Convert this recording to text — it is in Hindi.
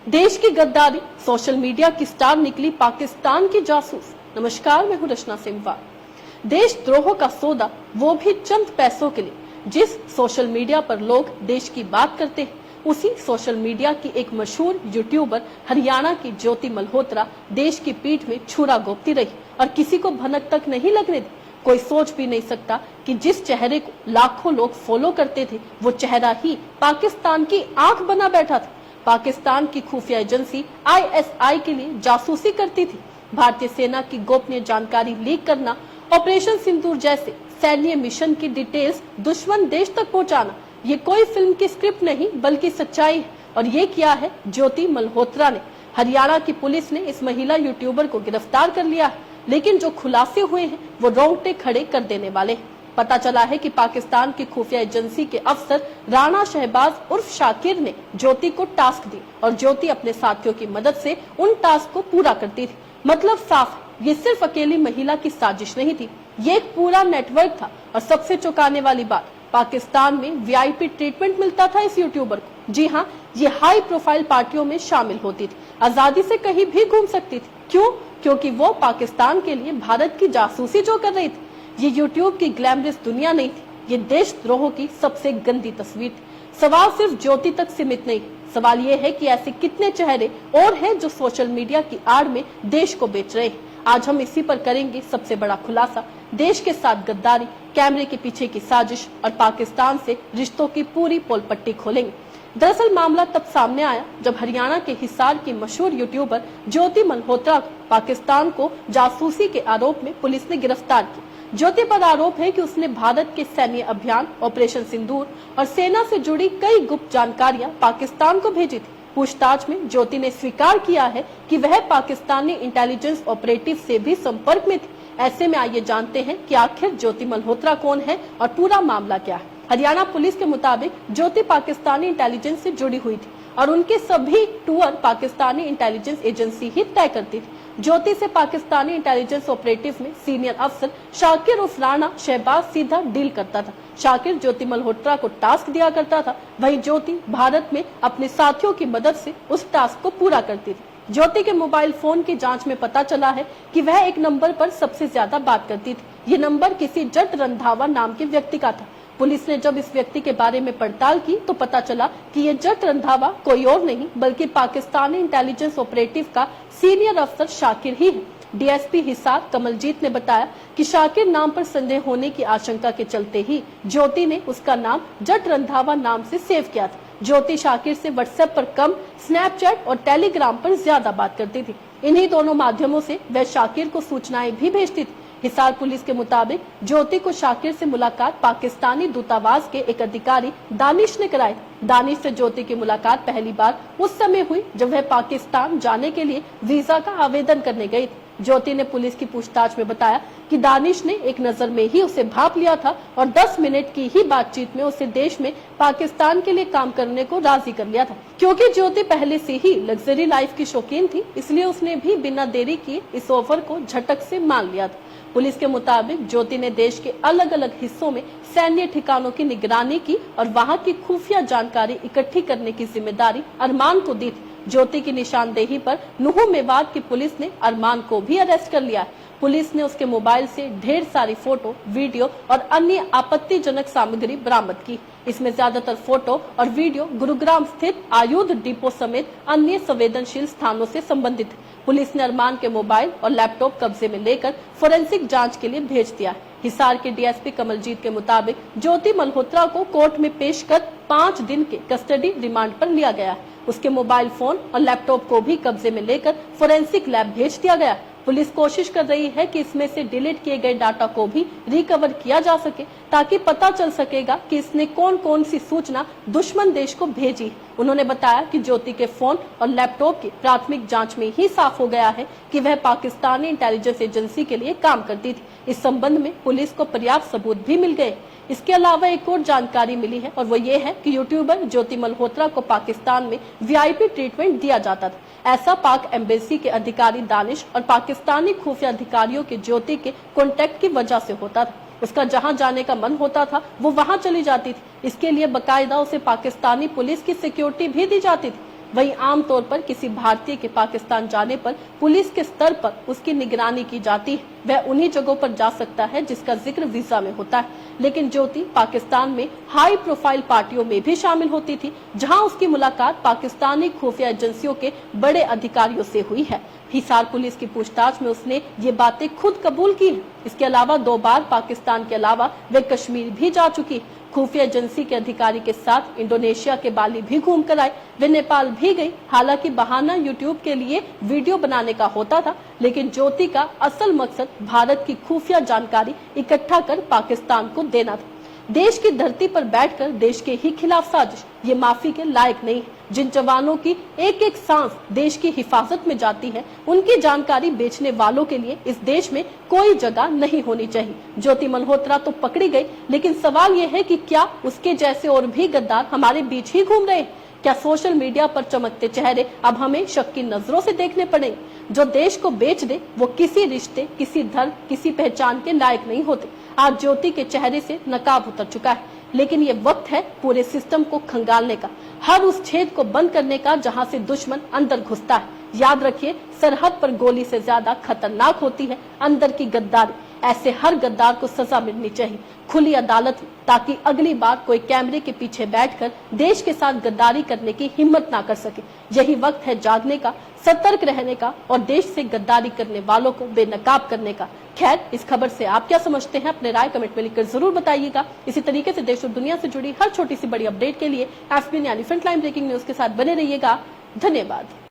देश की गद्दारी, सोशल मीडिया की स्टार निकली पाकिस्तान की जासूस। नमस्कार, मैं हूं रचना सिंहवाल। देशद्रोह का सौदा, वो भी चंद पैसों के लिए। जिस सोशल मीडिया पर लोग देश की बात करते हैं, उसी सोशल मीडिया की एक मशहूर यूट्यूबर हरियाणा की ज्योति मल्होत्रा देश की पीठ में छुरा घोंपती रही और किसी को भनक तक नहीं लगने दी। कोई सोच भी नहीं सकता कि जिस चेहरे को लाखों लोग फॉलो करते थे, वो चेहरा ही पाकिस्तान की आंख बना बैठा था। पाकिस्तान की खुफिया एजेंसी ISI के लिए जासूसी करती थी। भारतीय सेना की गोपनीय जानकारी लीक करना, ऑपरेशन सिंदूर जैसे सैन्य मिशन की डिटेल्स दुश्मन देश तक पहुंचाना, ये कोई फिल्म की स्क्रिप्ट नहीं बल्कि सच्चाई है। और ये किया है ज्योति मल्होत्रा ने। हरियाणा की पुलिस ने इस महिला यूट्यूबर को गिरफ्तार कर लिया है, लेकिन जो खुलासे हुए हैं वो रोंगटे खड़े कर देने वाले हैं। पता चला है कि पाकिस्तान की खुफिया एजेंसी के अफसर राणा शहबाज उर्फ शाकिर ने ज्योति को टास्क दी और ज्योति अपने साथियों की मदद से उन टास्क को पूरा करती थी। मतलब साफ, ये सिर्फ अकेली महिला की साजिश नहीं थी, ये एक पूरा नेटवर्क था। और सबसे चौंकाने वाली बात, पाकिस्तान में VIP ट्रीटमेंट मिलता था इस यूट्यूबर को। जी हाँ, ये हाई प्रोफाइल पार्टियों में शामिल होती थी, आजादी से कहीं भी घूम सकती थी। क्यों? क्योंकि वो पाकिस्तान के लिए भारत की जासूसी जो कर रही थी। ये यूट्यूब की ग्लैमरस दुनिया नहीं थी, ये देशद्रोह की सबसे गंदी तस्वीर थी। सवाल सिर्फ ज्योति तक सीमित नहीं, सवाल ये है कि ऐसे कितने चेहरे और हैं जो सोशल मीडिया की आड़ में देश को बेच रहे हैं। आज हम इसी पर करेंगे सबसे बड़ा खुलासा। देश के साथ गद्दारी, कैमरे के पीछे की साजिश और पाकिस्तान से रिश्तों की पूरी पोलपट्टी खोलेंगे। दरअसल मामला तब सामने आया जब हरियाणा के हिसार की मशहूर यूट्यूबर ज्योति मल्होत्रा को पाकिस्तान को जासूसी के आरोप में पुलिस ने गिरफ्तार किया। ज्योति पर आरोप है कि उसने भारत के सैन्य अभियान ऑपरेशन सिंदूर और सेना से जुड़ी कई गुप्त जानकारियां पाकिस्तान को भेजी थी। पूछताछ में ज्योति ने स्वीकार किया है कि वह पाकिस्तानी इंटेलिजेंस ऑपरेटिव से भी संपर्क में थी। ऐसे में आइए जानते हैं कि आखिर ज्योति मल्होत्रा कौन है और पूरा मामला क्या है। हरियाणा पुलिस के मुताबिक ज्योति पाकिस्तानी इंटेलिजेंस से जुड़ी हुई थी और उनके सभी टूर पाकिस्तानी इंटेलिजेंस एजेंसी ही तय करती थी। ज्योति से पाकिस्तानी इंटेलिजेंस ऑपरेटिव में सीनियर अफसर शाकिर उर्फ राणा शहबाज सीधा डील करता था। शाकिर ज्योति मल्होत्रा को टास्क दिया करता था, वहीं ज्योति भारत में अपने साथियों की मदद से उस टास्क को पूरा करती थी। ज्योति के मोबाइल फोन की जांच में पता चला है कि वह एक नंबर पर सबसे ज्यादा बात करती थी। ये नंबर किसी जट रंधावा नाम के व्यक्ति का था। पुलिस ने जब इस व्यक्ति के बारे में पड़ताल की तो पता चला कि ये जट रंधावा कोई और नहीं बल्कि पाकिस्तानी इंटेलिजेंस ऑपरेटिव का सीनियर अफसर शाकिर ही है। DSP हिसार कमलजीत ने बताया कि शाकिर नाम पर संदेह होने की आशंका के चलते ही ज्योति ने उसका नाम जट रंधावा नाम से सेव किया था। ज्योति शाकिर से WhatsApp पर कम, स्नैपचैट और टेलीग्राम पर ज्यादा बात करती थी। इन्हीं दोनों माध्यमों से वह शाकिर को सूचनाएं भी भेजती थी। हिसार पुलिस के मुताबिक ज्योति को शाकिर से मुलाकात पाकिस्तानी दूतावास के एक अधिकारी दानिश ने कराई। दानिश से ज्योति की मुलाकात पहली बार उस समय हुई जब वह पाकिस्तान जाने के लिए वीजा का आवेदन करने गई थी। ज्योति ने पुलिस की पूछताछ में बताया कि दानिश ने एक नजर में ही उसे भाप लिया था और 10 मिनट की ही बातचीत में उसे देश में पाकिस्तान के लिए काम करने को राजी कर लिया था। क्योंकि ज्योति पहले से ही लग्जरी लाइफ की शौकीन थी, इसलिए उसने भी बिना देरी किए इस ऑफर को झटक से मान लिया था। पुलिस के मुताबिक ज्योति ने देश के अलग अलग हिस्सों में सैन्य ठिकानों की निगरानी की और वहां की खुफिया जानकारी इकट्ठी करने की जिम्मेदारी अरमान को दी थी। ज्योति की निशानदेही पर नुहू मेवात की पुलिस ने अरमान को भी अरेस्ट कर लिया। पुलिस ने उसके मोबाइल से ढेर सारी फोटो, वीडियो और अन्य आपत्तिजनक सामग्री बरामद की। इसमें ज्यादातर फोटो और वीडियो गुरुग्राम स्थित आयुध डिपो समेत अन्य संवेदनशील स्थानों से संबंधित है। पुलिस ने अरमान के मोबाइल और लैपटॉप कब्जे में लेकर फोरेंसिक जांच के लिए भेज दिया। हिसार के DSP कमलजीत के मुताबिक ज्योति मल्होत्रा को कोर्ट में पेश कर 5 दिन के कस्टडी रिमांड पर लिया गया। उसके मोबाइल फोन और लैपटॉप को भी कब्जे में लेकर फोरेंसिक लैब भेज दिया गया। पुलिस कोशिश कर रही है कि इसमें से डिलीट किए गए डाटा को भी रिकवर किया जा सके, ताकि पता चल सकेगा कि इसने कौन कौन सी सूचना दुश्मन देश को भेजी। उन्होंने बताया कि ज्योति के फोन और लैपटॉप की प्राथमिक जांच में ही साफ हो गया है कि वह पाकिस्तानी इंटेलिजेंस एजेंसी के लिए काम करती थी। इस संबंध में पुलिस को पर्याप्त सबूत भी मिल गए। इसके अलावा एक और जानकारी मिली है और वो ये है कि यूट्यूबर ज्योति मल्होत्रा को पाकिस्तान में VIP ट्रीटमेंट दिया जाता था। ऐसा पाक एम्बेसी के अधिकारी दानिश और पाकिस्तानी खुफिया अधिकारियों के ज्योति के कॉन्टेक्ट की वजह से होता था। उसका जहां जाने का मन होता था वो वहां चली जाती थी। इसके लिए बकायदा उसे पाकिस्तानी पुलिस की सिक्योरिटी भी दी जाती थी। वहीं आमतौर पर किसी भारतीय के पाकिस्तान जाने पर पुलिस के स्तर पर उसकी निगरानी की जाती है। वह उन्हीं जगहों पर जा सकता है जिसका जिक्र वीजा में होता है। लेकिन ज्योति पाकिस्तान में हाई प्रोफाइल पार्टियों में भी शामिल होती थी, जहां उसकी मुलाकात पाकिस्तानी खुफिया एजेंसियों के बड़े अधिकारियों से हुई है। हिसार पुलिस की पूछताछ में उसने ये बातें खुद कबूल की है। इसके अलावा 2 बार पाकिस्तान के अलावा वे कश्मीर भी जा चुकी है। खुफिया एजेंसी के अधिकारी के साथ इंडोनेशिया के बाली भी घूम कर आए। वे नेपाल भी गई। हालांकि बहाना यूट्यूब के लिए वीडियो बनाने का होता था, लेकिन ज्योति का असल मकसद भारत की खुफिया जानकारी इकट्ठा कर पाकिस्तान को देना था। देश की धरती पर बैठकर देश के ही खिलाफ साजिश, ये माफी के लायक नहीं है। जिन जवानों की एक एक सांस देश की हिफाजत में जाती है, उनकी जानकारी बेचने वालों के लिए इस देश में कोई जगह नहीं होनी चाहिए। ज्योति मल्होत्रा तो पकड़ी गई, लेकिन सवाल ये है कि क्या उसके जैसे और भी गद्दार हमारे बीच ही घूम रहे हैं? क्या सोशल मीडिया पर चमकते चेहरे अब हमें शक की नजरों से देखने पड़ेंगे? जो देश को बेच दे वो किसी रिश्ते, किसी धर्म, किसी पहचान के लायक नहीं होते। आज ज्योति के चेहरे से नकाब उतर चुका है, लेकिन ये वक्त है पूरे सिस्टम को खंगालने का, हर उस छेद को बंद करने का जहां से दुश्मन अंदर घुसता है। याद रखिए, सरहद पर गोली से ज्यादा खतरनाक होती है अंदर की गद्दारी। ऐसे हर गद्दार को सजा मिलनी चाहिए, खुली अदालत, ताकि अगली बार कोई कैमरे के पीछे बैठकर देश के साथ गद्दारी करने की हिम्मत ना कर सके। यही वक्त है जागने का, सतर्क रहने का और देश से गद्दारी करने वालों को बेनकाब करने का। खैर, इस खबर से आप क्या समझते हैं? अपने राय कमेंट में लिखकर जरूर बताइएगा। इसी तरीके से देश और दुनिया से जुड़ी हर छोटी सी बड़ी अपडेट के लिए FBN यानी फ्रंटलाइन ब्रेकिंग न्यूज के साथ बने रहिएगा। धन्यवाद।